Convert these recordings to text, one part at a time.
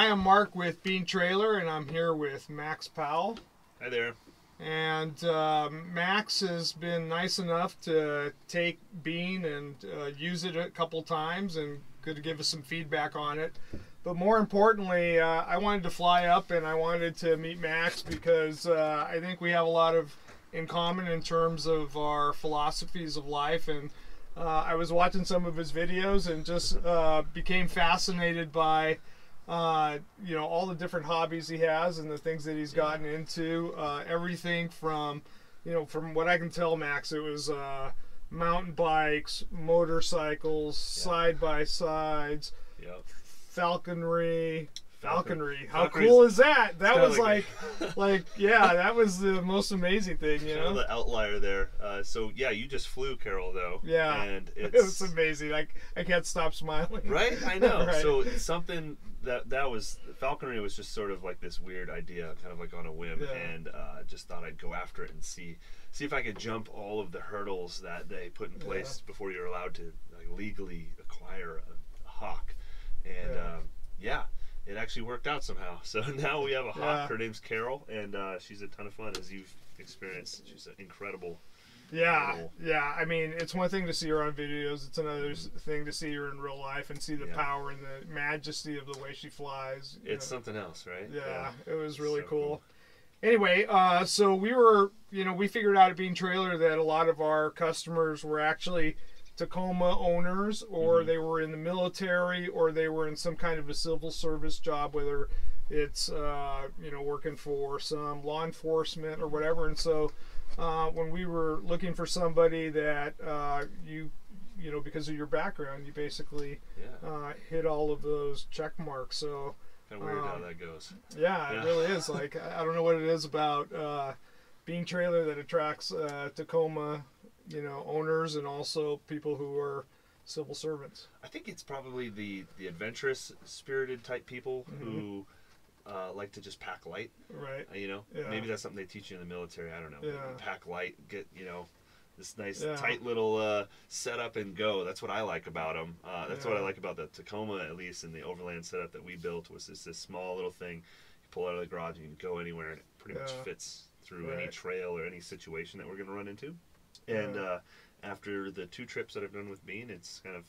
I'm Mark with Bean Trailer, and I'm here with Maxx Powell. Hi there. And Max has been nice enough to take Bean and use it a couple times and could give us some feedback on it. But more importantly, I wanted to fly up and I wanted to meet Max because I think we have a lot in common in terms of our philosophies of life. And I was watching some of his videos and just became fascinated by all the different hobbies he has and the things that he's gotten into. Everything from, from what I can tell, Max, it was mountain bikes, motorcycles, side-by-sides, falconry. How cool is that? That was like that was the most amazing thing, Kind of the outlier there. So yeah, you just flew, Carol, though. Yeah, and it was amazing. I can't stop smiling. Right, I know. Right. So something that was falconry was just sort of like this weird idea, kind of like on a whim, and just thought I'd go after it and see if I could jump all of the hurdles that they put in place before you're allowed to legally acquire a hawk, and it actually worked out somehow. So now we have a hawk. Her name's Carol, and she's a ton of fun, as you've experienced. She's an incredible animal. Yeah. I mean, it's one thing to see her on videos. It's another thing to see her in real life and see the power and the majesty of the way she flies. It's something else, right? Yeah, it was really cool. Anyway, so we figured out at Bean Trailer that a lot of our customers were actually Tacoma owners, or they were in the military, or they were in some kind of a civil service job, whether it's working for some law enforcement or whatever. And so when we were looking for somebody that because of your background, you basically hit all of those check marks. So kind of weird how that goes. Yeah, it really is. Like, I don't know what it is about Bean Trailer that attracts Tacoma owners and also people who are civil servants. I think it's probably the adventurous spirited type people who like to just pack light. Right. Maybe that's something they teach you in the military. I don't know. Yeah. Pack light, get this nice tight little setup and go. That's what I like about them. That's what I like about the Tacoma, at least in the overland setup that we built, was this small little thing. You pull out of the garage and you can go anywhere, and it pretty much fits through any trail or any situation that we're going to run into. And after the 2 trips that I've done with Bean, it kind of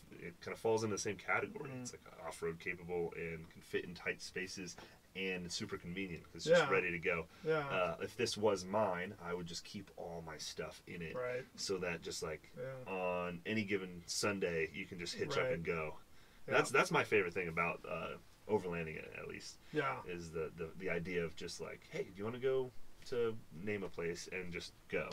falls in the same category. It's like off-road capable and can fit in tight spaces and it's super convenient because it's just ready to go. If this was mine, I would just keep all my stuff in it, so that just on any given Sunday you can just hitch up and go. That's my favorite thing about overlanding, at least. Is the idea of just hey, do you want to go to name a place and just go?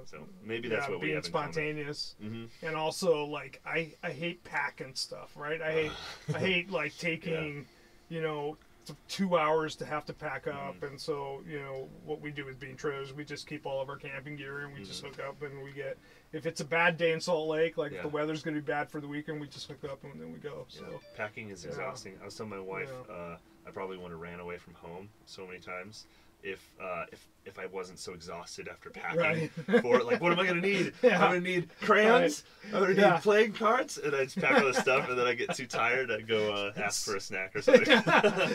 So maybe that's what we have in common. Being spontaneous, and also I hate packing stuff. Right? I hate taking 2 hours to have to pack up, and so what we do with Bean Trailers, we just keep all of our camping gear and we just hook up, and we get, if it's a bad day in Salt Lake, if the weather's going to be bad for the weekend, we just hook up and then we go. So packing is exhausting. I was telling my wife I probably would have ran away from home so many times if I wasn't so exhausted after packing for it. What am I going to need? I'm going to need crayons. I'm going to need playing cards. And I just pack all the stuff, and then I get too tired. I go ask for a snack or something.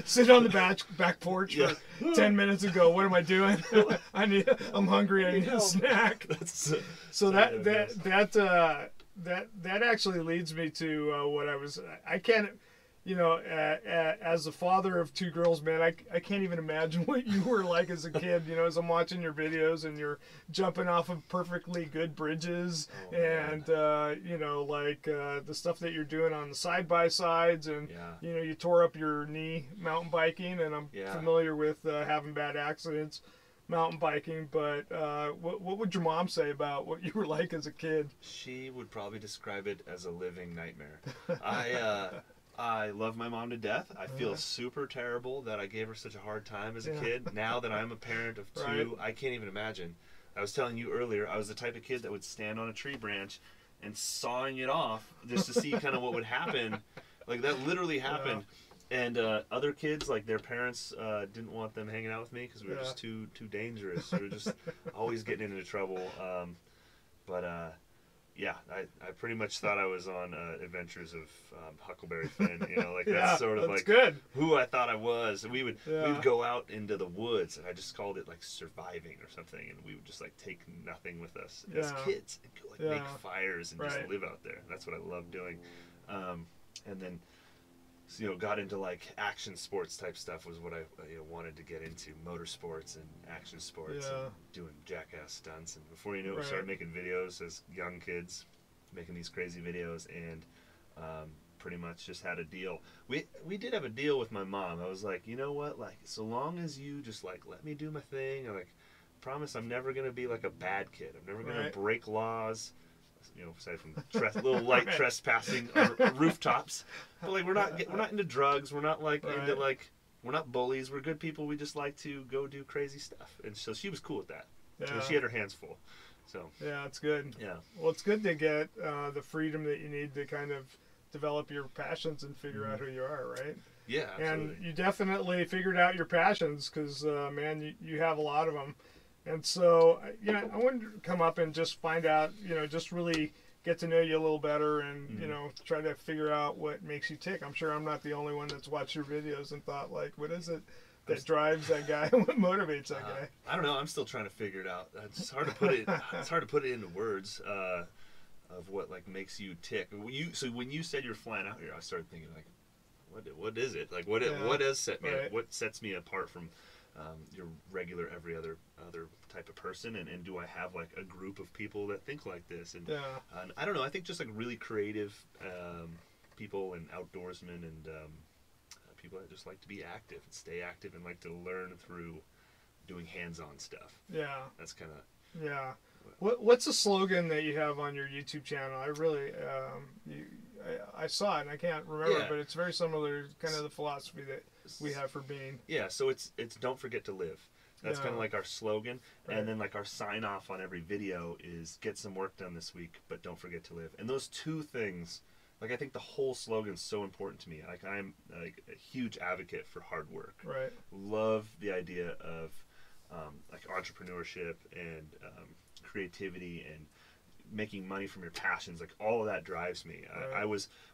Sit on the back porch for 10 minutes and go, what am I doing? I'm hungry. I need a snack. So that actually leads me to what I can't. As a father of 2 girls, man, I can't even imagine what you were like as a kid. As I'm watching your videos and you're jumping off of perfectly good bridges, and the stuff that you're doing on the side-by-sides, and you tore up your knee mountain biking, and I'm familiar with having bad accidents mountain biking, but what would your mom say about what you were like as a kid? She would probably describe it as a living nightmare. I love my mom to death. I feel super terrible that I gave her such a hard time as a kid. Now that I'm a parent of 2, I can't even imagine. I was telling you earlier, I was the type of kid that would stand on a tree branch and sawing it off just to see kind of what would happen. That literally happened. And other kids, their parents didn't want them hanging out with me because we were just too dangerous. We were just always getting into trouble. yeah, I pretty much thought I was on Adventures of Huckleberry Finn. You know, like that's sort of like good. who I thought I was. And we would go out into the woods, and I just called it like surviving or something. And we would just like take nothing with us as kids and go like make fires and just live out there. That's what I love doing. And then, so, you know, got into like action sports type stuff was what I wanted to get into, motorsports and action sports and doing jackass stunts. And before you know it, we started making videos as young kids, making these crazy videos, and pretty much just had a deal. We did have a deal with my mom. I was like, you know what, like so long as you just like let me do my thing, I like promise I'm never gonna be like a bad kid. I'm never gonna break laws. You know, aside from little light trespassing on rooftops, but like we're not into drugs. We're not like into like we're not bullies. We're good people. We just like to go do crazy stuff, and so she was cool with that. Yeah. And she had her hands full. So yeah, it's good. Yeah. Well, it's good to get the freedom that you need to kind of develop your passions and figure out who you are, right? Yeah, absolutely. And you definitely figured out your passions because man, you have a lot of them. And so, you know, I wanted to come up and just find out, you know, just really get to know you a little better and, you know, try to figure out what makes you tick. I'm sure I'm not the only one that's watched your videos and thought, like, what is it that drives that guy? What motivates that guy? I don't know. I'm still trying to figure it out. It's hard to put it. It's hard to put it into words of what like makes you tick. When you said you're flying out here, I started thinking like, what is it? Like what does set me? What sets me apart from your regular every other type of person, and do I have like a group of people that think like this? And I don't know. I think just like really creative people and outdoorsmen and people that just like to be active and stay active and like to learn through doing hands-on stuff. Yeah, that's kind of What's a slogan that you have on your YouTube channel? I really I saw it and I can't remember, but it's very similar to kind of the philosophy that we have for being. Yeah, so it's don't forget to live. That's kind of like our slogan, and then like our sign off on every video is get some work done this week, but don't forget to live. And those two things, like I think the whole slogan is so important to me. Like I'm like a huge advocate for hard work. Right. Love the idea of like entrepreneurship and creativity and making money from your passions. Like all of that drives me.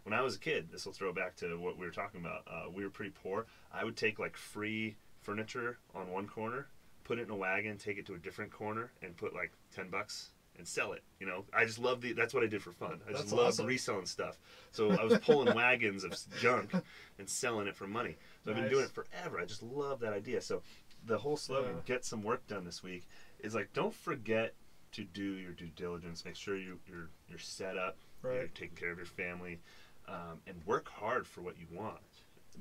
When I was a kid, this will throw back to what we were talking about. We were pretty poor. I would take like free furniture on one corner, put it in a wagon, take it to a different corner, and put like $10 and sell it. You know, I just love that's what I did for fun. I just loved reselling stuff. So I was pulling wagons of junk and selling it for money. So I've been doing it forever. I just love that idea. So the whole slogan, get some work done this week, is like don't forget to do your due diligence. Make sure you're set up, you're taking care of your family, and work hard for what you want.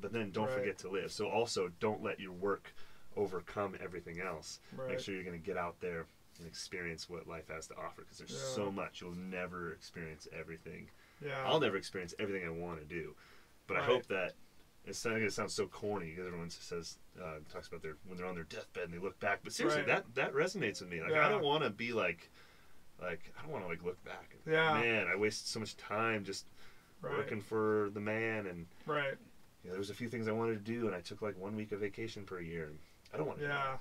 But then don't forget to live. So also don't let your work overcome everything else. Make sure you're going to get out there and experience what life has to offer, because there's so much. You'll never experience everything. I'll never experience everything I want to do. But I hope that it sounds so corny because everyone says talks about when they're on their deathbed and they look back. But seriously, that resonates with me. Like I don't want to be like I don't want to like look back and man, I wasted so much time just working for the man, and there was a few things I wanted to do, and I took like 1 week of vacation per year. And I don't want to do that.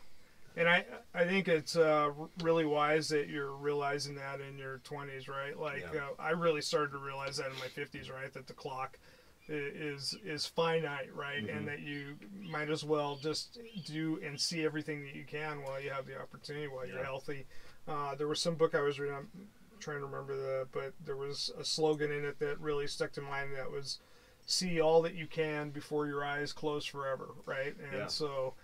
And I think it's really wise that you're realizing that in your 20s, right? Like I really started to realize that in my 50s, right? That the clock is finite, right? And that you might as well just do and see everything that you can while you have the opportunity, while you're healthy. There was some book I was reading, I'm trying to remember but there was a slogan in it that really stuck to mind, that was see all that you can before your eyes close forever, right? And so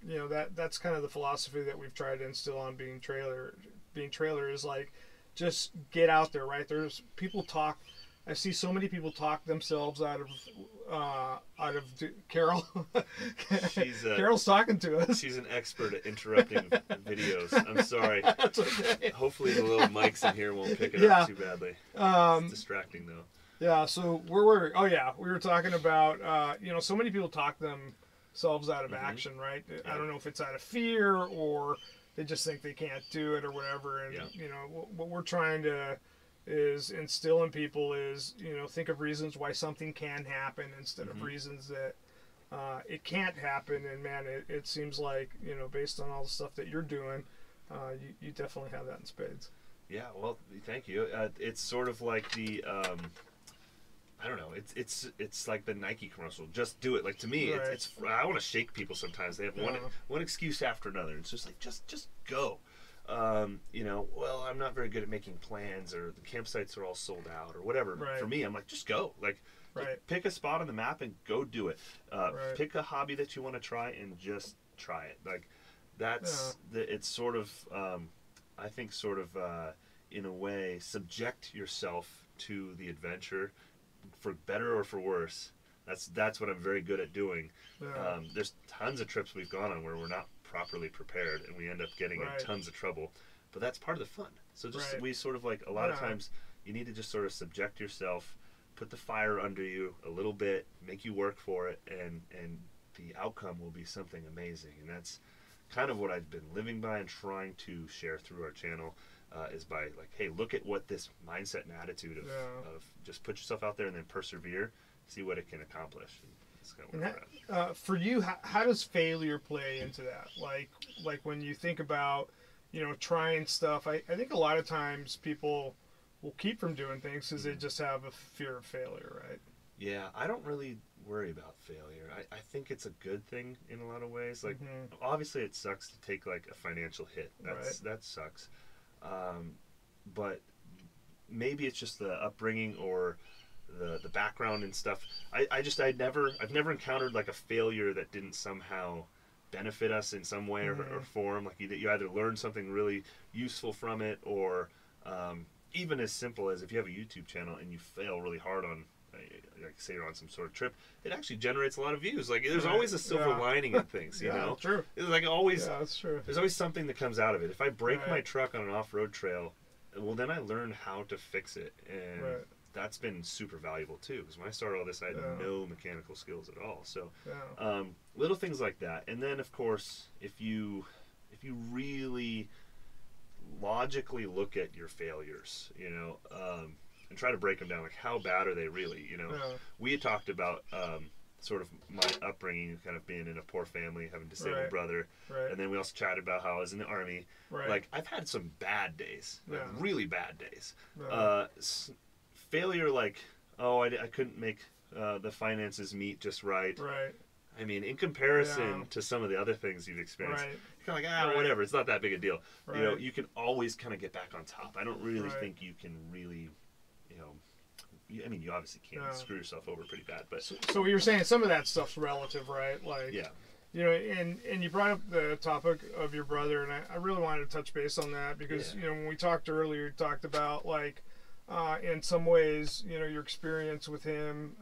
you know, that's kind of the philosophy that we've tried to instill on being trailer is like just get out there, right? There's people talk. I see so many people talk themselves out of Carol. Carol's talking to us. She's an expert at interrupting videos. I'm sorry. That's okay. Hopefully the little mics in here won't pick it up too badly. It's distracting though. Yeah. So where were we? Oh yeah, we were talking about you know, so many people talk themselves out of action, right? I don't know if it's out of fear or they just think they can't do it or whatever. And you know, what we're trying to is instill in people is, you know, think of reasons why something can happen instead of reasons that it can't happen. And man, it seems like, you know, based on all the stuff that you're doing, you definitely have that in spades. Yeah, well, thank you. It's sort of like the I don't know. It's like the Nike commercial. Just do it. Like, to me, Right. it's I want to shake people sometimes. They have one excuse after another. It's just like just go. You know, well, I'm not very good at making plans, or the campsites are all sold out, or whatever. Right. For me, I'm like, just go. Like, Right. pick a spot on the map and go do it. Right. Pick a hobby that you want to try and just try it. Like, that's it's sort of I think sort of in a way, subject yourself to the adventure, for better or for worse. That's what I'm very good at doing. Yeah. There's tons of trips we've gone on where we're not properly prepared and we end up getting in tons of trouble, but that's part of the fun. So just we sort of like a lot of times you need to just sort of subject yourself, put the fire under you a little bit, make you work for it, and the outcome will be something amazing. And that's kind of what I've been living by and trying to share through our channel, is by like, hey, look at what this mindset and attitude of just put yourself out there and then persevere, see what it can accomplish. And that's kind of where we're at. For you, how does failure play into that? Like when you think about, you know, trying stuff, I think a lot of times people will keep from doing things because they just have a fear of failure, right? Yeah, I don't really worry about failure. I think it's a good thing in a lot of ways. Like, obviously it sucks to take like a financial hit. That sucks. But maybe it's just the upbringing or the background and stuff. I've never encountered like a failure that didn't somehow benefit us in some way or form. Like you either learn something really useful from it, or even as simple as if you have a YouTube channel and you fail really hard on, like say you're on some sort of trip, it actually generates a lot of views. Like there's always a silver lining in things, you know? True. It's like always, that's true. There's always something that comes out of it. If I break my truck on an off-road trail, well, then I learn how to fix it. And that's been super valuable too, because when I started all this, I had no mechanical skills at all. So little things like that. And then of course, if you really logically look at your failures, you know, and try to break them down, like how bad are they really, you know? We had talked about sort of my upbringing, kind of being in a poor family, having a disabled brother, and then we also chatted about how I was in the Army. Like, I've had some bad days, like really bad days. Failure, like, oh, I couldn't make the finances meet just right. I mean, in comparison to some of the other things you've experienced, you're kind of like, whatever, it's not that big a deal. You know, you can always kind of get back on top. I don't really think you can really, you know, I mean, you obviously can screw yourself over pretty bad, but... So you're saying some of that stuff's relative, right? Like, you know, and you brought up the topic of your brother, and I really wanted to touch base on that, because, you know, when we talked earlier, you talked about, like, in some ways, you know, your experience with him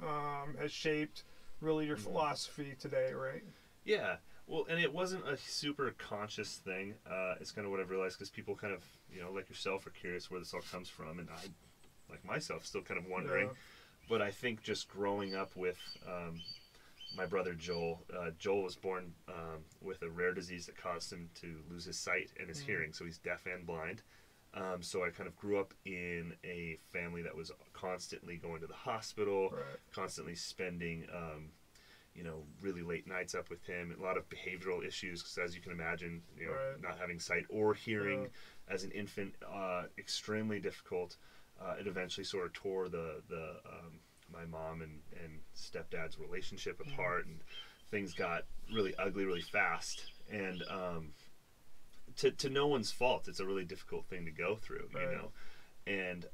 has shaped really your philosophy today, right? Yeah. Well, and it wasn't a super conscious thing. It's kind of what I've realized, because people kind of, you know, like yourself, are curious where this all comes from, and I, like myself, still kind of wondering. But I think just growing up with my brother Joel, Joel was born with a rare disease that caused him to lose his sight and his hearing, so he's deaf and blind. So I kind of grew up in a family that was constantly going to the hospital, constantly spending, you know, really late nights up with him. A lot of behavioral issues, because as you can imagine, you know, not having sight or hearing as an infant, extremely difficult. It eventually sort of tore my mom and stepdad's relationship apart, and things got really ugly really fast. And to no one's fault, it's a really difficult thing to go through, you know. And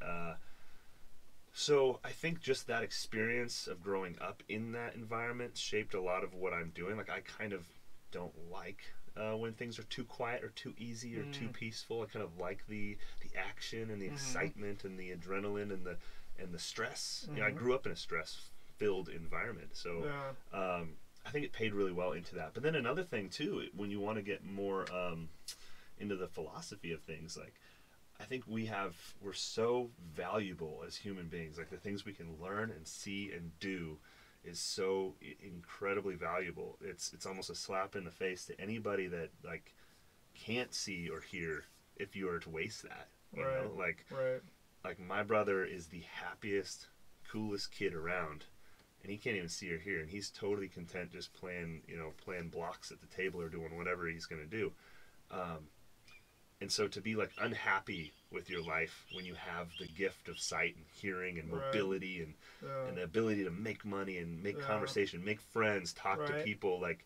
so I think just that experience of growing up in that environment shaped a lot of what I'm doing. Like, I kind of don't like when things are too quiet or too easy or too peaceful. I kind of like the action and the excitement and the adrenaline and the stress. You know, I grew up in a stress-filled environment, so I think it paid really well into that. But then another thing too, when you want to get more into the philosophy of things, like, I think we're so valuable as human beings. Like, the things we can learn and see and do is so incredibly valuable. It's almost a slap in the face to anybody that, like, can't see or hear, if you were to waste that, you know? Like my brother is the happiest, coolest kid around, and he can't even see or hear, and he's totally content just playing blocks at the table or doing whatever he's going to do. And so to be like unhappy with your life when you have the gift of sight and hearing and mobility and the ability to make money and make conversation, make friends, talk to people, like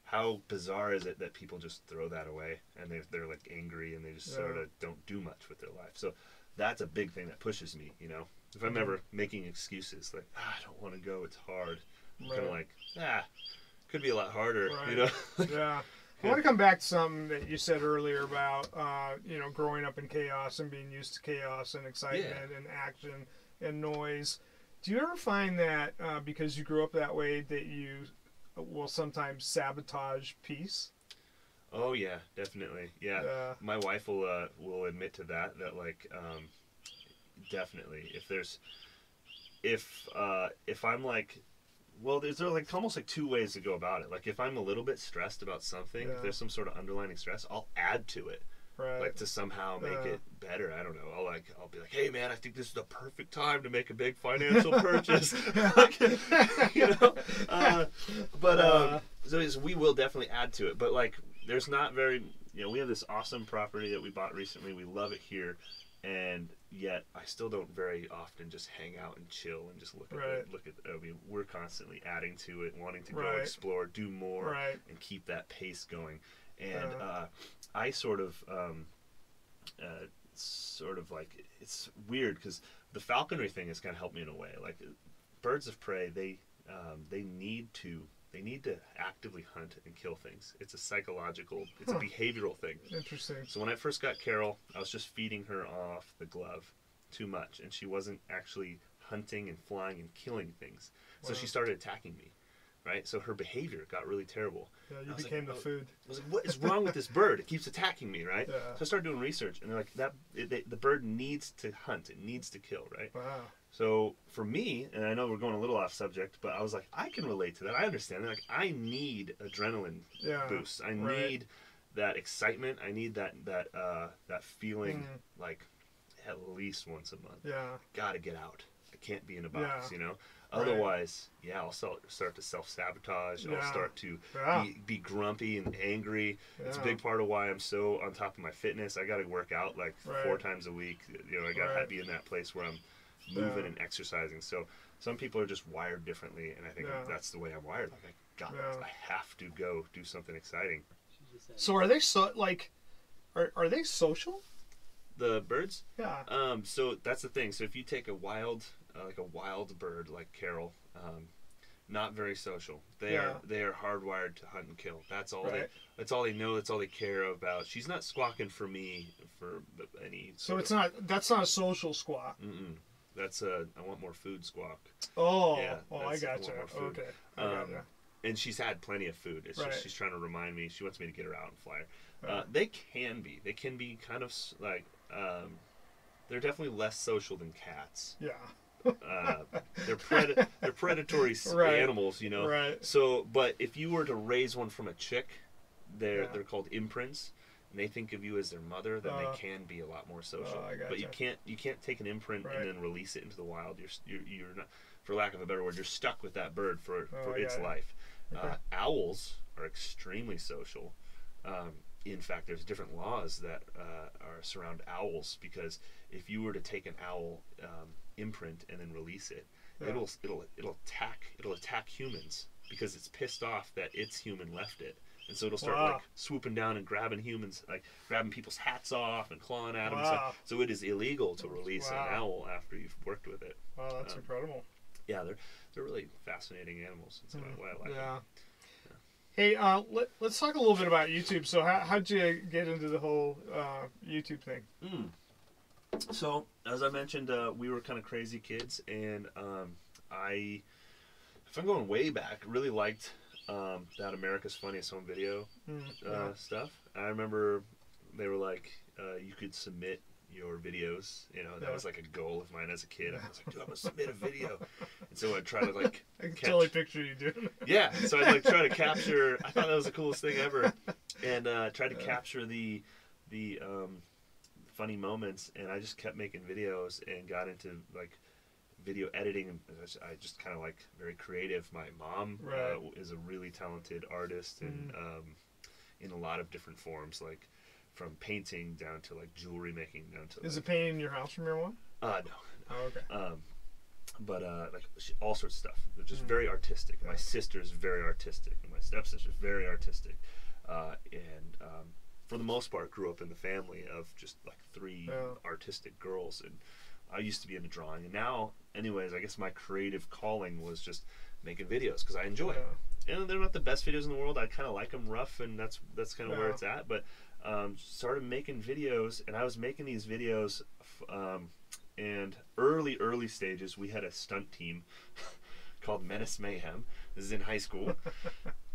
how bizarre is it that people just throw that away and they're like angry and they just sort of don't do much with their life. So that's a big thing that pushes me, you know. If I'm ever making excuses like, I don't want to go, it's hard. I'm kind of like, could be a lot harder, you know. I want to come back to something that you said earlier about, you know, growing up in chaos and being used to chaos and excitement and action and noise. Do you ever find that because you grew up that way that you will sometimes sabotage peace? Oh yeah, definitely. Yeah, my wife will admit to that. That like, definitely. If I'm like. Well, there's like almost like two ways to go about it. Like if I'm a little bit stressed about something, if there's some sort of underlying stress, I'll add to it, like to somehow make it better. I don't know. I'll be like, hey man, I think this is the perfect time to make a big financial purchase. Like, you know, so we will definitely add to it. But like, there's not very, you know, we have this awesome property that we bought recently. We love it here. And yet, I still don't very often just hang out and chill and just look at I mean, we're constantly adding to it, wanting to go explore, do more, and keep that pace going. And I sort of like, it's weird because the falconry thing has kind of helped me in a way. Like birds of prey, they need to actively hunt and kill things. It's a psychological, it's a behavioral thing. Interesting. So when I first got Carol, I was just feeding her off the glove too much, and she wasn't actually hunting and flying and killing things. So she started attacking me, right? So her behavior got really terrible. Yeah, you became the food. I was like, what is wrong with this bird? It keeps attacking me, right? So I started doing research, and they're like, the bird needs to hunt. It needs to kill, right? Wow. So for me, and I know we're going a little off subject, but I was like, I can relate to that. I understand that. Like, I need adrenaline boosts. I need that excitement. I need that feeling like at least once a month. Yeah. Got to get out. I can't be in a box, you know? Otherwise, I'll start to self-sabotage. I'll start to be grumpy and angry. It's a big part of why I'm so on top of my fitness. I got to work out like 4 times a week. You know, I got to be in that place where I'm moving and exercising. So some people are just wired differently, and I think that's the way I'm wired. Like I have to go do something exciting. So are they are they social? The birds? Yeah. So that's the thing. So if you take a wild bird like Carol, not very social. They are hardwired to hunt and kill. That's all they know. That's all they care about. She's not squawking for me for any. So that's not a social squawk. Mm-mm. That's I want more food squawk. Oh, I gotcha. Okay. And she's had plenty of food. It's just she's trying to remind me. She wants me to get her out and fly her. They can be kind of like they're definitely less social than cats. Yeah. They're predatory animals, you know. Right. So, but if you were to raise one from a chick, they're called imprints. And they think of you as their mother, then they can be a lot more social. But you can't take an imprint and then release it into the wild. You're not, for lack of a better word, you're stuck with that bird for its life. Owls are extremely social. In fact, there's different laws that surround owls, because if you were to take an owl imprint and then release it, it'll attack humans because it's pissed off that its human left it. And so it'll start like swooping down and grabbing humans, like grabbing people's hats off and clawing at them. So it is illegal to release an owl after you've worked with it. Wow, that's incredible. Yeah, they're really fascinating animals. That's why I like them. Hey, let's talk a little bit about YouTube. So how'd you get into the whole YouTube thing? So, as I mentioned, we were kind of crazy kids, and if I'm going way back, really liked that America's Funniest Home Video stuff. I remember they were like, you could submit your videos, you know, that was like a goal of mine as a kid. I was like, dude, I'm gonna submit a video. And so I'd try to like I can totally picture you doing it. Yeah, so I'd like try to capture, I thought that was the coolest thing ever, and try to capture the funny moments, and I just kept making videos and got into like video editing, and I just kind of like very creative. My mom is a really talented artist, and in a lot of different forms, like from painting down to like jewelry making down to. Is it painting in your house from your mom? No. Oh, okay. But like all sorts of stuff. They're just very artistic. My sister's very artistic, and my stepsister's very artistic, and for the most part, grew up in the family of just like 3 artistic girls. And I used to be into drawing, and now, anyways, I guess my creative calling was just making videos because I enjoy it. And they're not the best videos in the world. I kind of like them rough, and that's kind of where it's at. But started making videos, and I was making these videos. And early stages, we had a stunt team called Menace Mayhem. This is in high school.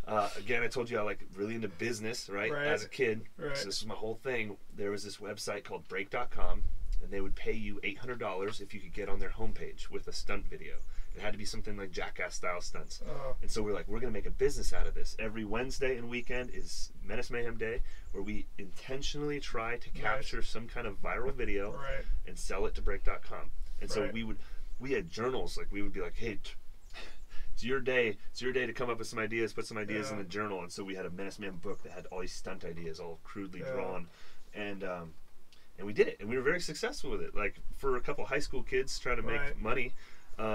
Again, I told you I like really into business, right? As a kid. Right. So this is my whole thing. There was this website called break.com, and they would pay you $800 if you could get on their homepage with a stunt video. It had to be something like Jackass style stunts. And so we're like, we're going to make a business out of this. Every Wednesday and weekend is Menace Mayhem Day, where we intentionally try to capture some kind of viral video and sell it to break.com. And so we had journals. Like we would be like, hey, it's your day to come up with some ideas, put some ideas in the journal. And so we had a Menace Mayhem book that had all these stunt ideas all crudely drawn. And we did it, and we were very successful with it. Like for a couple high school kids trying to make money,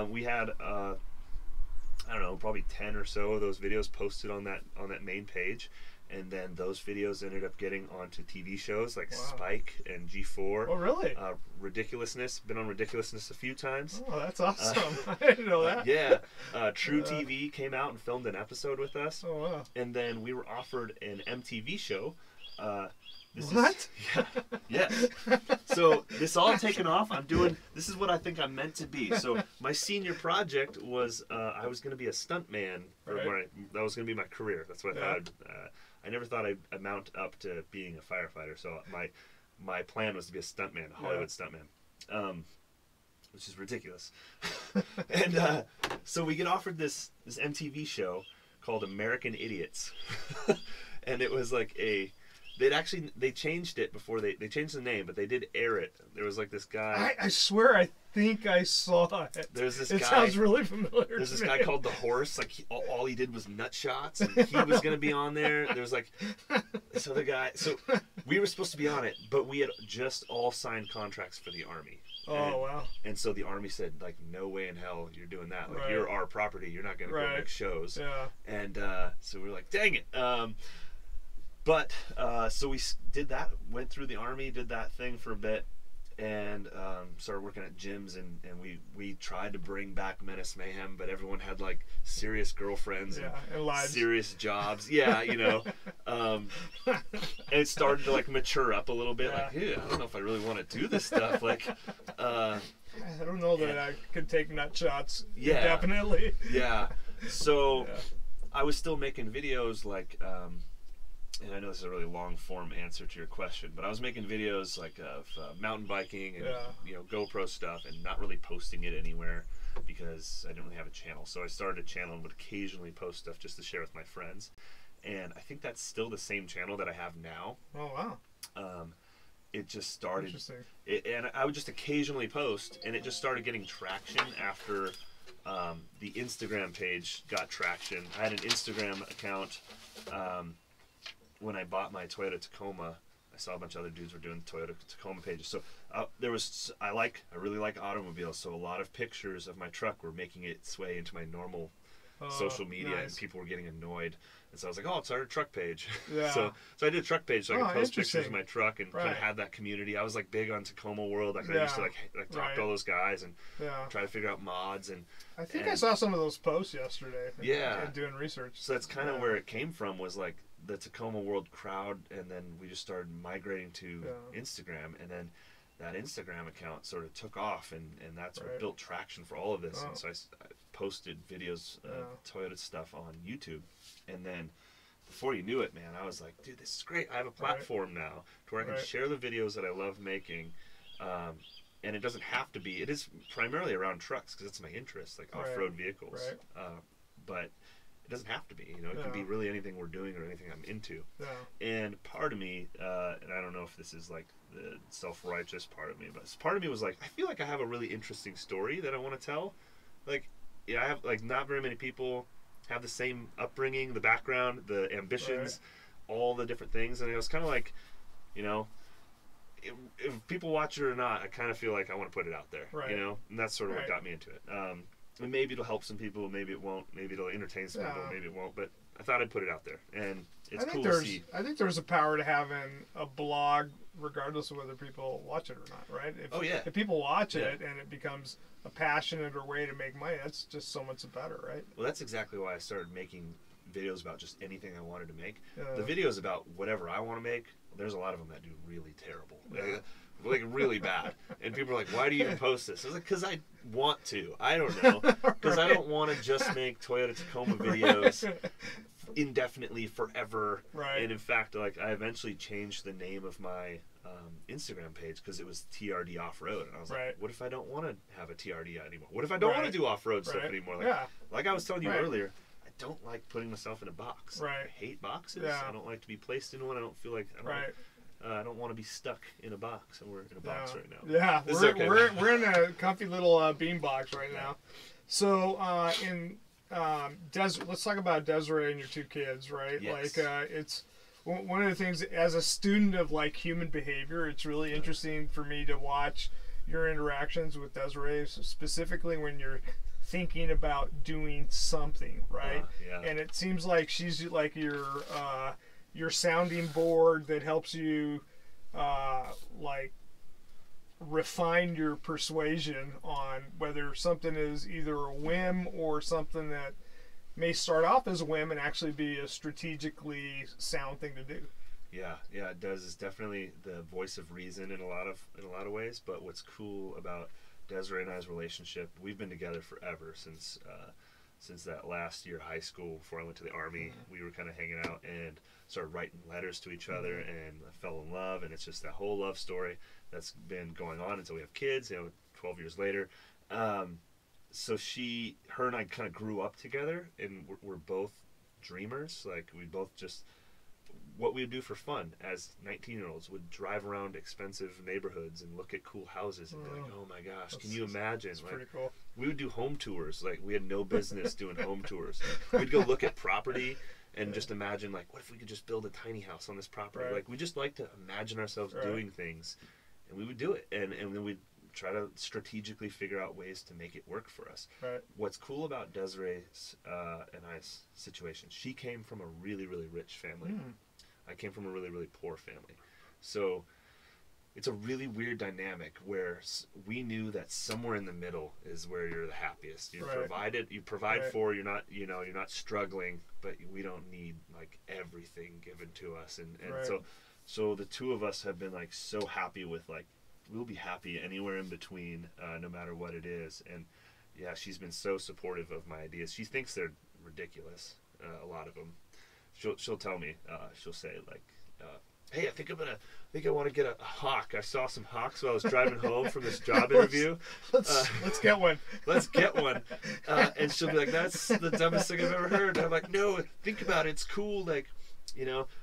we had I don't know, probably 10 or so of those videos posted on that main page, and then those videos ended up getting onto TV shows like Spike and G4. Oh, really? Ridiculousness. Been on Ridiculousness a few times. Oh, that's awesome. I didn't know that. Yeah. True TV came out and filmed an episode with us. Oh, wow. And then we were offered an MTV show. Yes. So this all taken off. This is what I think I'm meant to be. So my senior project was I was going to be a stunt man. That was going to be my career. That's what I thought. I never thought I'd mount up to being a firefighter. So my plan was to be a stuntman, a Hollywood stuntman, which is ridiculous. And so we get offered this MTV show called American Idiots, and it was like they changed it before they changed the name, but they did air it. There was like this guy. I swear I think I saw it. There's this guy. It sounds really familiar. There's this guy called the Horse. Like all he did was nut shots, and he was gonna be on there. There was like this other guy. So we were supposed to be on it, but we had just all signed contracts for the Army. Wow. And so the Army said, like, no way in hell you're doing that. Like, you're our property. You're not gonna go make shows. Yeah. And so we were like, dang it. But so we did that, went through the Army, did that thing for a bit, and started working at gyms, and we tried to bring back Menace Mayhem, but everyone had like serious girlfriends and serious jobs. Yeah, you know. And it started to like mature up a little bit. Like, hey, I don't know if I really want to do this stuff. Like, I don't know that I could take nut shots. Yeah, definitely. Yeah. So I was still making videos like. And I know this is a really long form answer to your question, but I was making videos like of mountain biking and GoPro stuff, and not really posting it anywhere because I didn't really have a channel. So I started a channel and would occasionally post stuff just to share with my friends. And I think that's still the same channel that I have now. Oh wow! It just started, and I would just occasionally post, and it just started getting traction after the Instagram page got traction. I had an Instagram account. When I bought my Toyota Tacoma, I saw a bunch of other dudes were doing Toyota Tacoma pages. So I really like automobiles. So a lot of pictures of my truck were making its way into my normal social media, and people were getting annoyed. And so I was like, oh, it's our truck page. Yeah. so I did a truck page so I could post pictures of my truck and kind of have that community. I was like big on Tacoma World. Like I used to like talk to all those guys and try to figure out mods. And I think I saw some of those posts yesterday. Doing research. So that's kind of where it came from, was like the Tacoma World crowd, and then we just started migrating to Instagram, and then that Instagram account sort of took off, and that's what built traction for all of this. And so I posted videos of Toyota stuff on YouTube, and then before you knew it, man, I was like, dude, this is great. I have a platform now to where I can share the videos that I love making, and it doesn't have to be. It is primarily around trucks because it's my interest, like off-road vehicles, but it doesn't have to be, you know. It can be really anything we're doing or anything I'm into. And part of me, and I don't know if this is like the self-righteous part of me, but part of me was like, I feel like I have a really interesting story that I want to tell. Like, I have like not very many people have the same upbringing, the background, the ambitions, all the different things, and I was kind of like, you know, if people watch it or not, I kind of feel like I want to put it out there, right. you know, and that's sort of right. what got me into it. And maybe it'll help some people, maybe it won't, maybe it'll entertain some people, maybe it won't, but I thought I'd put it out there, and it's cool to see. I think there's a power to having a blog, regardless of whether people watch it or not, right? If people watch it and it becomes a passionate or way to make money, that's just so much better, right? Well, that's exactly why I started making videos about just anything I wanted to make. The videos about whatever I want to make, there's a lot of them that do really terrible. Like really bad, and people are like, "Why do you even post this?" I was like, "Because I want to. I don't know, because I don't want to just make Toyota Tacoma videos indefinitely forever." Right. And in fact, like I eventually changed the name of my Instagram page because it was TRD Off Road, and I was like, "What if I don't want to have a TRD anymore? What if I don't want to do off road stuff anymore?" Like I was telling you earlier, I don't like putting myself in a box. Right. I hate boxes. I don't like to be placed in one. I don't feel like I don't want to be stuck in a box, and we're in a box right now. Yeah, we're in a comfy little bean box right now. So let's talk about Desiree and your two kids, right? Yes. Like it's one of the things as a student of like human behavior, it's really interesting for me to watch your interactions with Desiree, specifically when you're thinking about doing something, right? And it seems like she's like your sounding board that helps you like refine your persuasion on whether something is either a whim or something that may start off as a whim and actually be a strategically sound thing to do. Yeah, it does. It's definitely the voice of reason in a lot of ways. But what's cool about Desiree and I's relationship, we've been together forever since that last year of high school before I went to the Army. We were kind of hanging out and started writing letters to each other, and I fell in love, and it's just that whole love story that's been going on until we have kids, 12 years later. So her and I kind of grew up together, and we're both dreamers. Like we both just, what we would do for fun as 19-year-olds would drive around expensive neighborhoods and look at cool houses and be like, oh my gosh, can you imagine? That's like, pretty cool. We would do home tours. Like we had no business doing home tours. We'd go look at property and just imagine, like, what if we could just build a tiny house on this property? Right. Like we just like to imagine ourselves doing things, and we would do it. And then we'd try to strategically figure out ways to make it work for us. Right. What's cool about Desiree's and I's situation, she came from a really, really rich family. I came from a really, really poor family. So it's a really weird dynamic where we knew that somewhere in the middle is where you're the happiest. You're provided, you provide for, you're not struggling, but we don't need like everything given to us. And so the two of us have been like so happy with like, we'll be happy anywhere in between, no matter what it is. And yeah, she's been so supportive of my ideas. She thinks they're ridiculous, a lot of them. She'll tell me, she'll say like, hey, I think I want to get a hawk. I saw some hawks while I was driving home from this job interview. Let's get one. Let's get one. And she'll be like, that's the dumbest thing I've ever heard. And I'm like, no, think about it. It's cool. Like,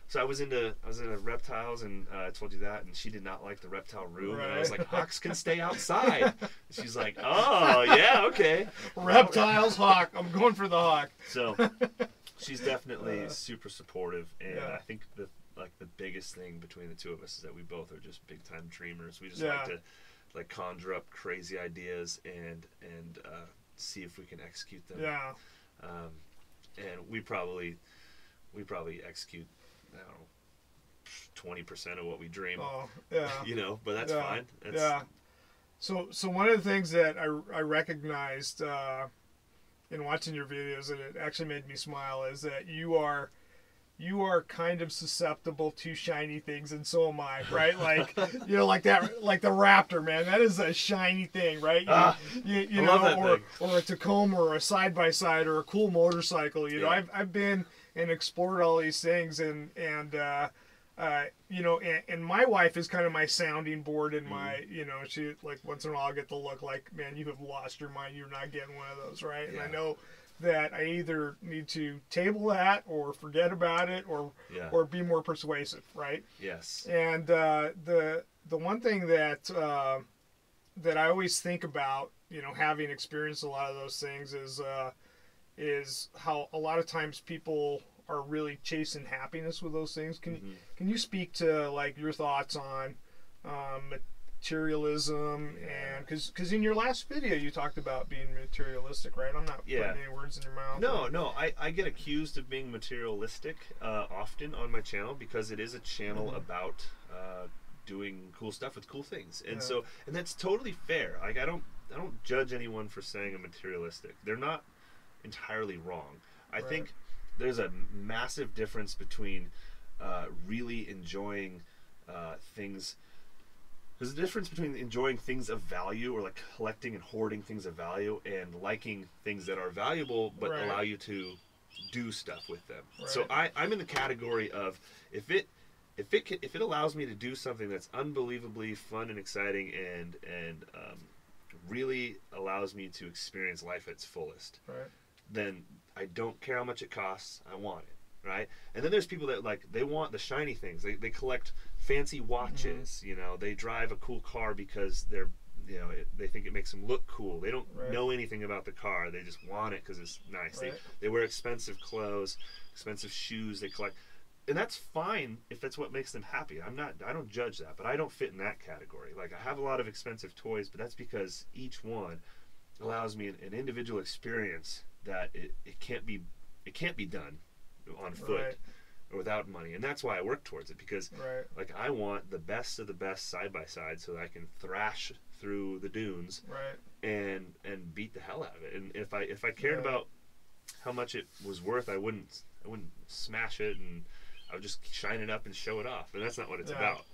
so I was into reptiles, and I told you that, and she did not like the reptile room. And I was like, hawks can stay outside. And she's like, oh yeah, okay. Reptiles, hawk. I'm going for the hawk. So she's definitely super supportive, and I think the biggest thing between the two of us is that we both are just big time dreamers. We just like to like conjure up crazy ideas and see if we can execute them. Yeah. And we probably execute, I don't know, 20% of what we dream. Oh, yeah. But that's fine. So one of the things that I recognized in watching your videos, and it actually made me smile, is that you are kind of susceptible to shiny things, and so am I, right? Like, like that, like the Raptor, man. That is a shiny thing, right? You know, or a Tacoma, or a side-by-side, or a cool motorcycle. I've been and explored all these things, and my wife is kind of my sounding board, and my, she, like, once in a while I'll get the look like, man, you have lost your mind. You're not getting one of those, right? And I know that I either need to table that or forget about it or be more persuasive, right? Yes. And the one thing that I always think about, having experienced a lot of those things, is how a lot of times people are really chasing happiness with those things. Can you speak to like your thoughts on materialism? And because in your last video you talked about being materialistic, right? I'm not putting any words in your mouth. No, I get accused of being materialistic often on my channel because it is a channel about doing cool stuff with cool things, and and that's totally fair. Like I don't judge anyone for saying I'm materialistic. They're not entirely wrong. I think there's a massive difference between really enjoying things. There's a difference between enjoying things of value, or like collecting and hoarding things of value, and liking things that are valuable but allow you to do stuff with them. So I'm in the category of if it allows me to do something that's unbelievably fun and exciting and really allows me to experience life at its fullest, then I don't care how much it costs. I want it, right? And then there's people that they want the shiny things. They collect fancy watches. You know, they drive a cool car because they think it makes them look cool. They don't know anything about the car. They just want it because it's nice. They wear expensive clothes, expensive shoes. They collect. And that's fine if that's what makes them happy. I don't judge that, but I don't fit in that category. Like I have a lot of expensive toys, but that's because each one allows me an individual experience that it can't be done on foot or without money. And that's why I work towards it, because like I want the best of the best side by side so that I can thrash through the dunes and beat the hell out of it. And if I cared about how much it was worth, I wouldn't smash it, and I would just shine it up and show it off, and that's not what it's about.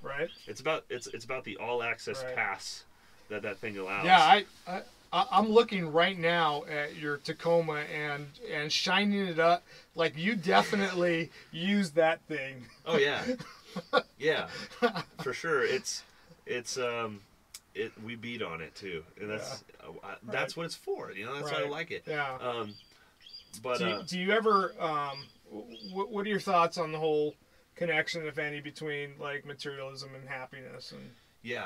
It's about the all access pass that thing allows. Yeah, I'm looking right now at your Tacoma and shining it up. Like you definitely use that thing. Oh yeah, yeah, for sure. We beat on it too, and that's what it's for. You know, that's why I like it. Yeah. But do you ever? What are your thoughts on the whole connection, if any, between like materialism and happiness? And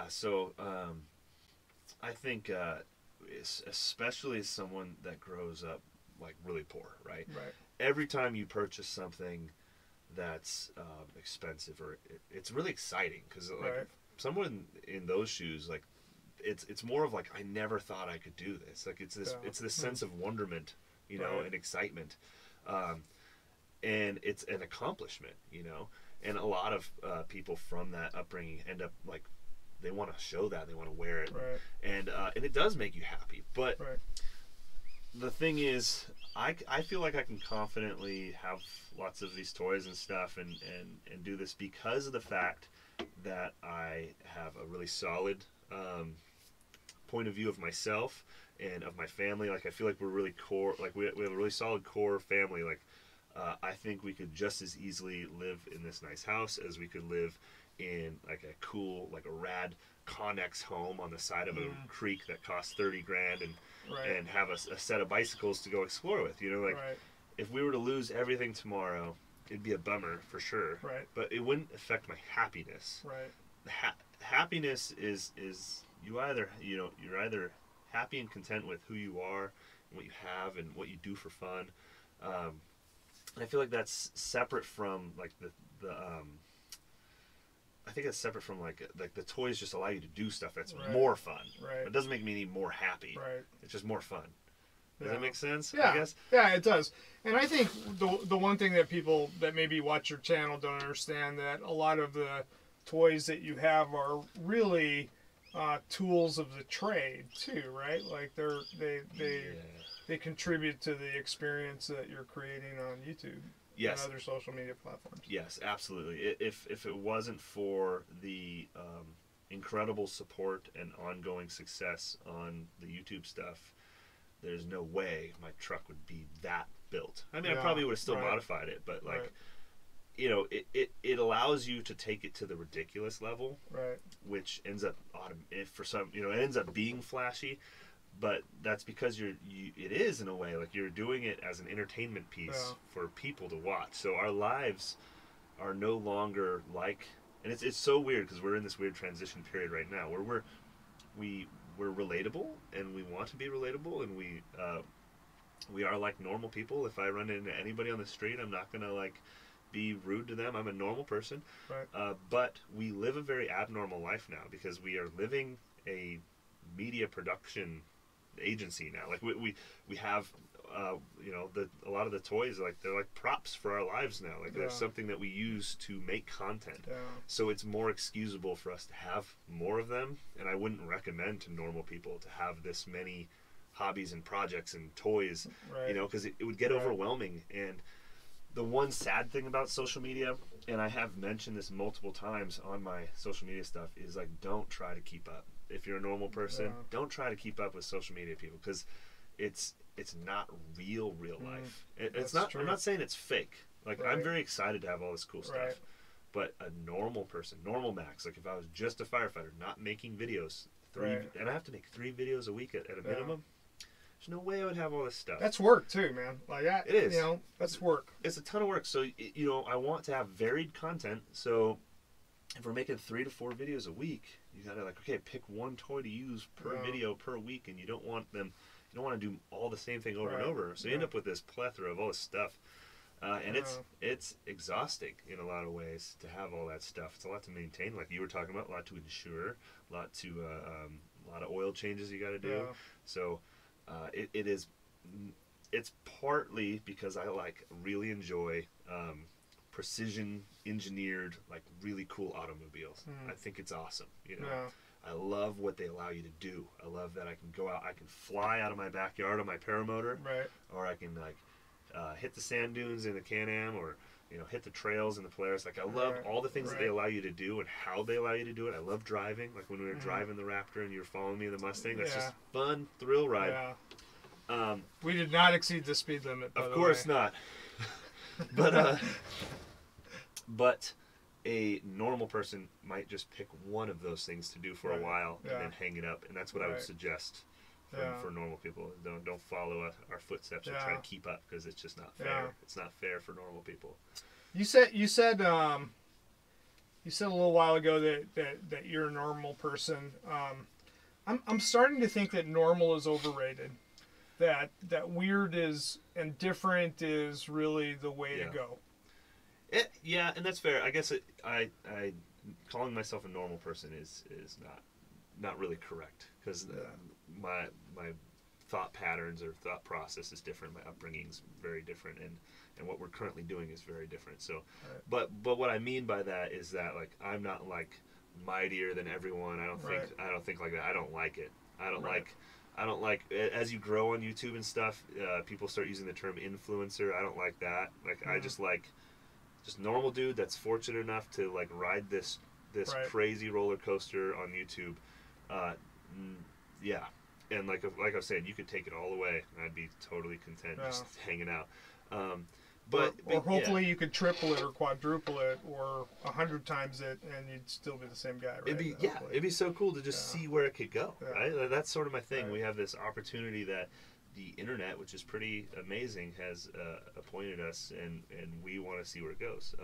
so I think especially as someone that grows up like really poor, right? Every time you purchase something that's expensive, or it's really exciting because like someone in those shoes, like it's more of like I never thought I could do this. Like it's this sense of wonderment, you know, and excitement. And it's an accomplishment, you know, and a lot of people from that upbringing end up like they want to show that, they want to wear it, and it does make you happy. But the thing is, I feel like I can confidently have lots of these toys and stuff and do this because of the fact that I have a really solid point of view of myself and of my family. Like I feel like we're really core, like we have a really solid core family. Like I think we could just as easily live in this nice house as we could live in like a cool, like a rad Connex home on the side of a creek that costs 30 grand and have a set of bicycles to go explore with. You know, like if we were to lose everything tomorrow, it'd be a bummer for sure. But it wouldn't affect my happiness. Happiness is you're either happy and content with who you are and what you have and what you do for fun. And I feel like that's separate from like the I think it's separate from like the toys just allow you to do stuff that's more fun. It doesn't make me any more happy. It's just more fun. Does that make sense? Yeah. I guess? Yeah, it does. And I think the one thing that people that maybe watch your channel don't understand, that a lot of the toys that you have are really tools of the trade too, right? Like they contribute to the experience that you're creating on YouTube and other social media platforms. Yes, absolutely. If it wasn't for the incredible support and ongoing success on the YouTube stuff, there's no way my truck would be that built. I mean, I probably would have still modified it, but like, you know, it allows you to take it to the ridiculous level, which ends up for some, you know, it ends up being flashy, but that's because it is in a way like you're doing it as an entertainment piece for people to watch. So our lives are no longer like, and it's so weird because we're in this weird transition period right now where we're relatable and we want to be relatable, and we are like normal people. If I run into anybody on the street, I'm not gonna like be rude to them. I'm a normal person. Right. But we live a very abnormal life now because we are living a media production agency now. Like we have you know, a lot of the toys, like they're like props for our lives now. Like there's something that we use to make content. Yeah. So it's more excusable for us to have more of them. And I wouldn't recommend to normal people to have this many hobbies and projects and toys, Right. you know, because it would get overwhelming. And the one sad thing about social media, and I have mentioned this multiple times on my social media stuff, is like, don't try to keep up. If you're a normal person, don't try to keep up with social media people, because it's not real life. It's not. True. I'm not saying it's fake. Like I'm very excited to have all this cool stuff. Right. But a normal person, normal Max, like if I was just a firefighter, not making videos, and I have to make 3 videos a week at a minimum. There's no way I would have all this stuff. That's work too, man. Like that. It is. You know, that's work. It's a ton of work. So you know, I want to have varied content. So if we're making 3 to 4 videos a week, you gotta like, okay, pick one toy to use per video per week, and you don't want them. You don't want to do all the same thing over and over. So you end up with this plethora of all this stuff, and it's exhausting in a lot of ways to have all that stuff. It's a lot to maintain, like you were talking about, a lot to insure, a lot of oil changes you got to do. Yeah. So it's partly because I really enjoy precision engineered, like really cool automobiles. I think it's awesome, you know. I love what they allow you to do. I love that I can go out, I can fly out of my backyard on my paramotor, or I can like hit the sand dunes in the Can-Am, or you know, hit the trails in the Polaris. Like I love all the things that they allow you to do and how they allow you to do it. I love driving. Like when we were driving the Raptor and you were following me in the Mustang. That's just fun thrill ride. We did not exceed the speed limit. By of the course way. not. But a normal person might just pick one of those things to do for a while and then hang it up, and that's what I would suggest for normal people. Don't follow our footsteps or try to keep up, because it's just not fair. It's not fair for normal people. You said a little while ago that you're a normal person. I'm starting to think that normal is overrated. That weird is and different is really the way to go. Yeah, and that's fair. I guess I calling myself a normal person is not really correct, because my thought patterns or thought process is different. My upbringing's very different, and what we're currently doing is very different. So, but what I mean by that is that like I'm not like mightier than everyone. I don't think like that. I don't like it. I don't like as you grow on YouTube and stuff. People start using the term influencer. I don't like that. Like I just normal dude that's fortunate enough to like ride this crazy roller coaster on YouTube. And like I was saying, you could take it all away and I'd be totally content just hanging out. But hopefully you could triple it or quadruple it or 100 times it, and you'd still be the same guy, right? It'd be so cool to just see where it could go, right? That's sort of my thing. We have this opportunity that the internet, which is pretty amazing, has appointed us, and we want to see where it goes.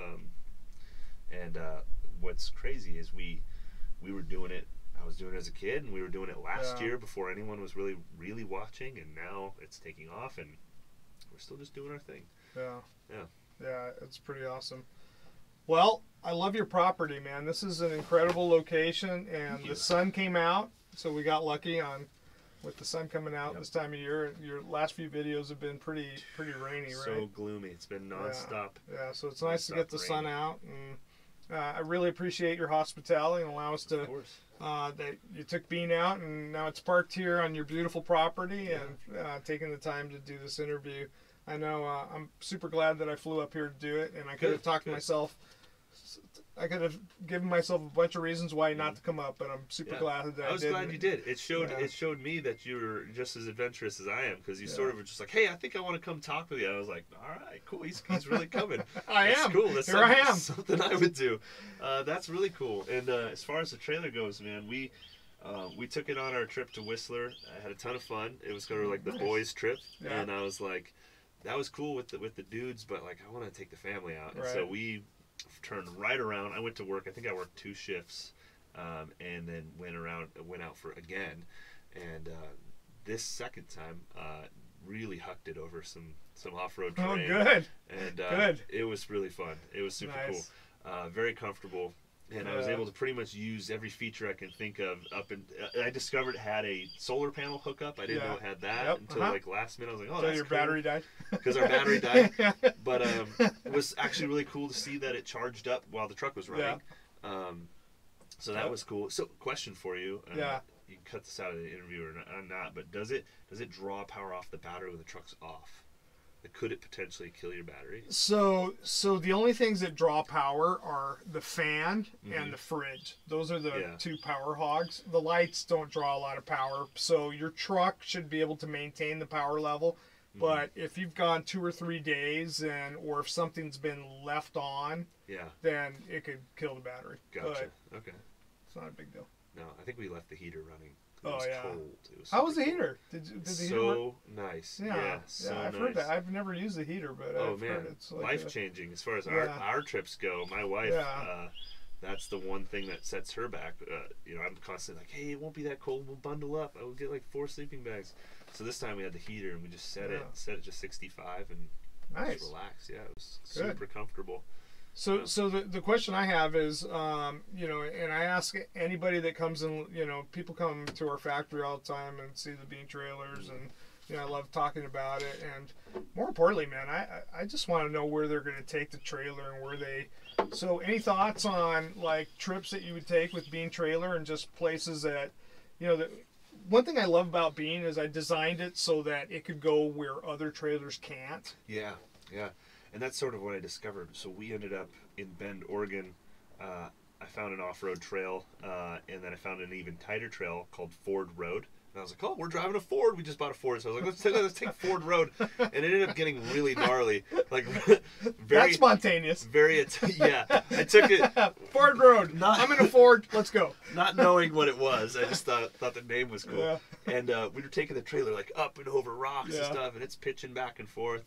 What's crazy is we were doing it. I was doing it as a kid, and we were doing it last year before anyone was really watching, and now it's taking off, and we're still just doing our thing. Yeah, it's pretty awesome. Well, I love your property, man. This is an incredible location, and the sun came out, so we got lucky with the sun coming out this time of year. Your last few videos have been pretty rainy, right? So gloomy. It's been nonstop. Yeah, so it's nice to get the sun out, and I really appreciate your hospitality and allow us to. Of course. That you took Bean out, and now it's parked here on your beautiful property, and taking the time to do this interview. I know I'm super glad that I flew up here to do it, and I could have talked to myself. I could have given myself a bunch of reasons why not to come up, but I'm super glad that I did. I was glad you did. It showed me that you were just as adventurous as I am, because you sort of were just like, hey, I think I want to come talk with you. I was like, all right, cool. He's really coming. That's cool. That's something I would do. That's really cool. And as far as the trailer goes, man, we took it on our trip to Whistler. I had a ton of fun. It was kind of like the boys' trip, and I was like, that was cool with the dudes, but like I want to take the family out, and so we turned right around. I went to work. I think I worked 2 shifts, and then went out for again. And this second time, really hucked it over some off-road terrain. Oh, good. And good. It was really fun. It was super Nice. cool. Very comfortable. And I was able to pretty much use every feature I can think of. I discovered it had a solar panel hookup. I didn't know it had that until like last minute. I was like, oh, that's your cool. battery died? Because our battery died. But it was actually really cool to see that it charged up while the truck was running. So that was cool. So question for you. You can cut this out of the interview or not, but does it draw power off the battery when the truck's off? Could it potentially kill your battery? So the only things that draw power are the fan and the fridge. Those are the two power hogs. The lights don't draw a lot of power, so your truck should be able to maintain the power level. But if you've gone 2 or 3 days or if something's been left on, then it could kill the battery. Gotcha. Okay. It's not a big deal. No, I think we left the heater running. It was cold. It was How was the heater? Did the heater work? Nice. Yeah, so I've heard that. I've never used the heater, but I've heard it's like life-changing as far as our trips go. My wife, that's the one thing that sets her back. I'm constantly like, hey, it won't be that cold. We'll bundle up. I will get like 4 sleeping bags. So this time we had the heater and we just set it to 65 and just relax. Yeah, it was super comfortable. So the question I have is, and I ask anybody that comes in, people come to our factory all the time and see the bean trailers, and I love talking about it. And more importantly, man, I just want to know where they're going to take the trailer and where they. So any thoughts on like trips that you would take with bean trailer and just places that, one thing I love about Bean is I designed it so that it could go where other trailers can't. Yeah. And that's sort of what I discovered. So we ended up in Bend, Oregon. I found an off-road trail, and then I found an even tighter trail called Ford Road. And I was like, oh, we're driving a Ford. We just bought a Ford. So I was like, let's take Ford Road. And it ended up getting really gnarly. Like, very... That's spontaneous. I took it... Ford Road. I'm in a Ford. Let's go. Not knowing what it was. I just thought the name was cool. Yeah. And we were taking the trailer, like, up and over rocks and stuff, and it's pitching back and forth,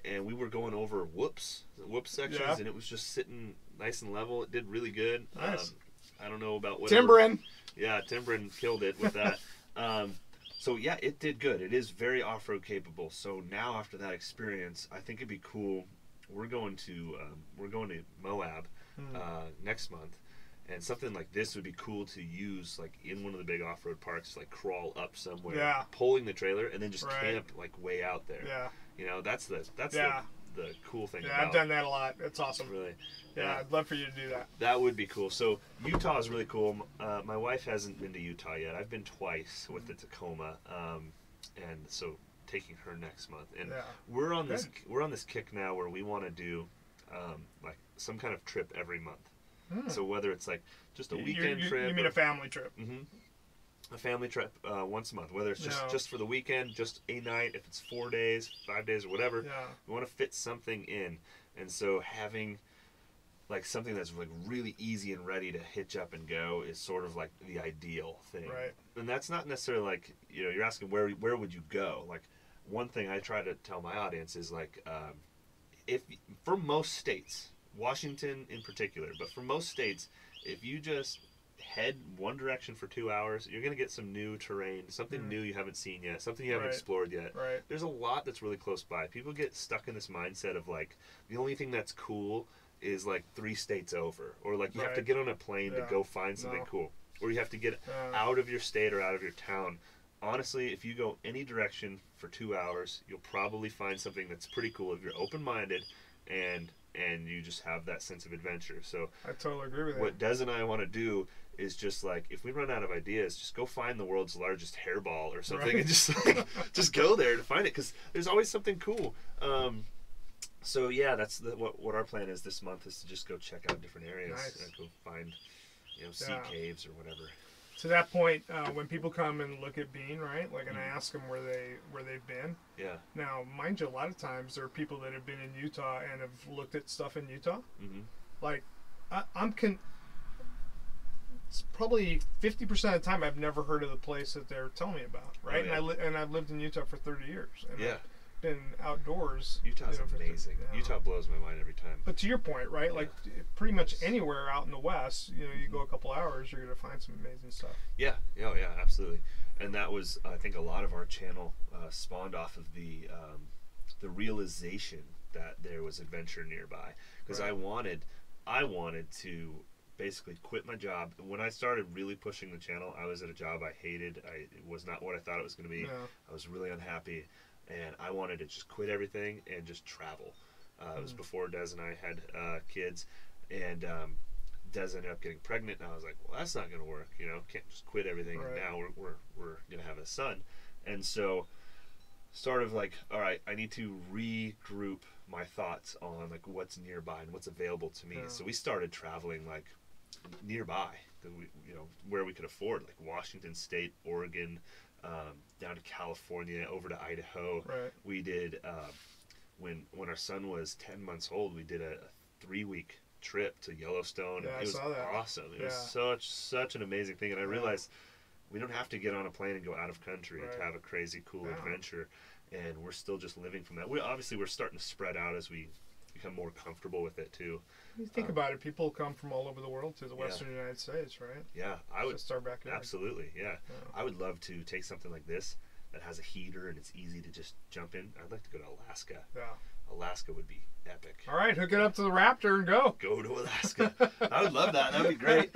and we were going over whoops sections, and it was just sitting nice and level. It did really good. Nice. I don't know about what Timbering. Yeah, Timbering killed it with that. So yeah, it did good. It is very off-road capable. So now after that experience, I think it'd be cool. We're going to Moab next month, and something like this would be cool to use like in one of the big off-road parks, like crawl up somewhere, pulling the trailer, and then just camp like way out there. Yeah. That's the cool thing. Yeah, I've done that a lot. It's awesome. Really. Yeah, I'd love for you to do that. That would be cool. So Utah is really cool. My wife hasn't been to Utah yet. I've been twice with the Tacoma, and so taking her next month. And we're on this kick now where we want to do like some kind of trip every month. So whether it's like just a weekend trip. You mean a family trip? A family trip once a month, whether it's just for the weekend, just a night, if it's 4 days, 5 days, or whatever. We want to fit something in, and so having like something that's like really easy and ready to hitch up and go is sort of like the ideal thing. Right. And that's not necessarily like, you're asking where would you go. Like one thing I try to tell my audience is like, if for most states, Washington in particular, but for most states, if you just head one direction for 2 hours, you're going to get some new terrain, something new you haven't seen yet, something you haven't explored yet. Right. There's a lot that's really close by. People get stuck in this mindset of like, the only thing that's cool is like 3 states over, or like you have to get on a plane to go find something cool, or you have to get out of your state or out of your town. Honestly, if you go any direction for 2 hours, you'll probably find something that's pretty cool if you're open-minded and you just have that sense of adventure. So I totally agree with that. What Des and I want to do is just like, if we run out of ideas, just go find the world's largest hairball or something, and just go there to find it, because there's always something cool. So yeah, that's what our plan is this month, is to just go check out different areas and go find sea caves or whatever. To that point, when people come and look at Bean, right? Like, and I ask them where they've been. Yeah. Now, mind you, a lot of times there are people that have been in Utah and have looked at stuff in Utah. Like, it's probably 50% of the time I've never heard of the place that they're telling me about, right? And I've lived in Utah for 30 years. And I've been outdoors. Utah's amazing. Utah blows my mind every time. But to your point, right? Like pretty much anywhere out in the West, you go a couple hours, you're gonna find some amazing stuff. Yeah, absolutely. And that was, I think, a lot of our channel spawned off of the realization that there was adventure nearby. Because I wanted to basically quit my job. When I started really pushing the channel, I was at a job I hated. It was not what I thought it was going to be. No. I was really unhappy, and I wanted to just quit everything and just travel. It was before Des and I had kids, and Des ended up getting pregnant, and I was like, well, that's not going to work. You know, can't just quit everything. And now we're going to have a son. And so sort of like, all right, I need to regroup my thoughts on like what's nearby and what's available to me. So we started traveling like nearby, where we could afford, like Washington State, Oregon, down to California, over to Idaho. We did when our son was 10 months old, we did a 3-week trip to Yellowstone. It was awesome. It was such an amazing thing, and I realized we don't have to get on a plane and go out of country to have a crazy cool adventure, and we're still just living from that. We're starting to spread out as we become more comfortable with it too. You think about it, people come from all over the world to the Western United States, right? Yeah, I would start back here. Absolutely, yeah. I would love to take something like this that has a heater and it's easy to just jump in. I'd like to go to Alaska. Yeah. Alaska would be epic. All right, hook it up to the Raptor and go. Go to Alaska. I would love that. That would be great.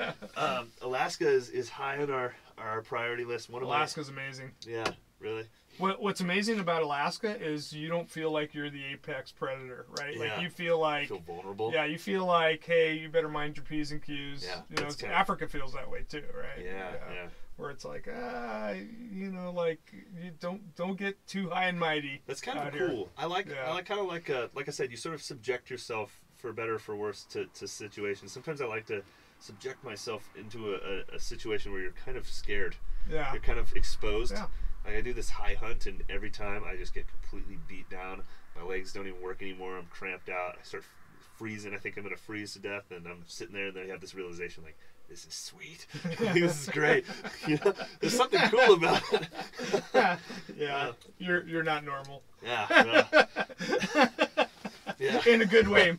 Alaska is high on our priority list. Alaska's amazing. Yeah, really. What's amazing about Alaska is you don't feel like you're the apex predator, right? Like you feel like vulnerable. Yeah, you feel like, hey, you better mind your P's and Q's. Yeah, Africa feels that way too, right? Yeah. Where it's like, like you don't get too high and mighty. That's kind of cool. Here. I like I said, you sort of subject yourself, for better or for worse, to situations. Sometimes I like to subject myself into a situation where you're kind of scared. Yeah. You're kind of exposed. Yeah. Like I do this high hunt, and every time I just get completely beat down. My legs don't even work anymore. I'm cramped out. I start freezing. I think I'm going to freeze to death, and I'm sitting there, and then I have this realization, like, this is sweet. This is great. There's something cool about it. You're not normal. Yeah. In a good way.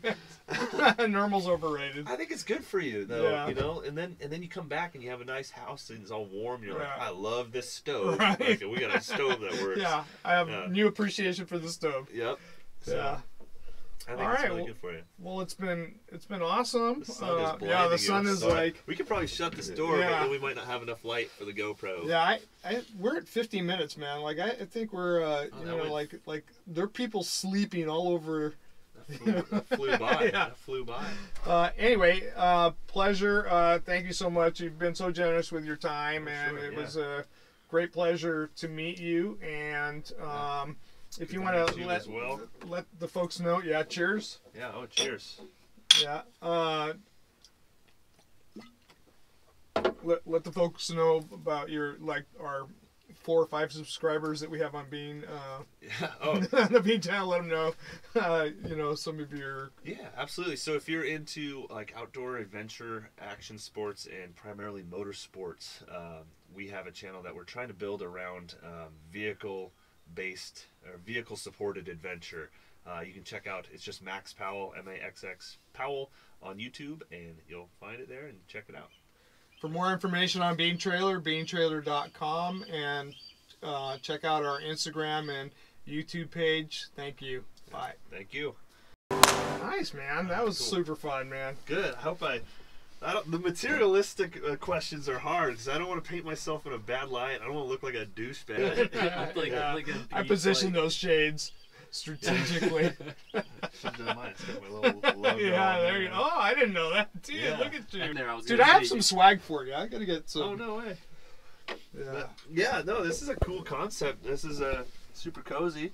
Normal's overrated. I think it's good for you though, and then you come back and you have a nice house and it's all warm. You're like, I love this stove. Right. Like, we got a stove that works. Yeah, I have new appreciation for the stove. Yep. So, I think it's really good for you. Well, it's been awesome. The sun is blinding the sun is like. We could probably shut this door, but then we might not have enough light for the GoPro. Yeah, we're at 50 minutes, man. Like I think we're like there are people sleeping all over. That flew by. That flew by. Anyway, pleasure. Thank you so much. You've been so generous with your time, and it was a great pleasure to meet you. And if you want to let the folks know, cheers. Yeah. Oh, cheers. Yeah. Let the folks know about our 4 or 5 subscribers that we have on Bean. On the Bean channel, let them know. Some of your. Yeah, absolutely. So if you're into like outdoor adventure, action sports, and primarily motorsports, we have a channel that we're trying to build around vehicle-based or vehicle-supported adventure. You can check out. It's just Maxx Powell, MAXX Powell, on YouTube, and you'll find it there and check it out. For more information on Bean Trailer, beantrailer.com, and check out our Instagram and YouTube page. Thank you. Bye. Thank you. Nice, man. That was super fun, man. Good. I hope the materialistic questions are hard because I don't want to paint myself in a bad light. I don't want to look like a douchebag. I positioned those shades strategically. Should've done mine. It's got my little logo. There you go. Oh, I didn't know that. Dude, look at you. Dude, I have some swag for you. I gotta get some. Oh, no way. No, this is a cool concept. This is super cozy.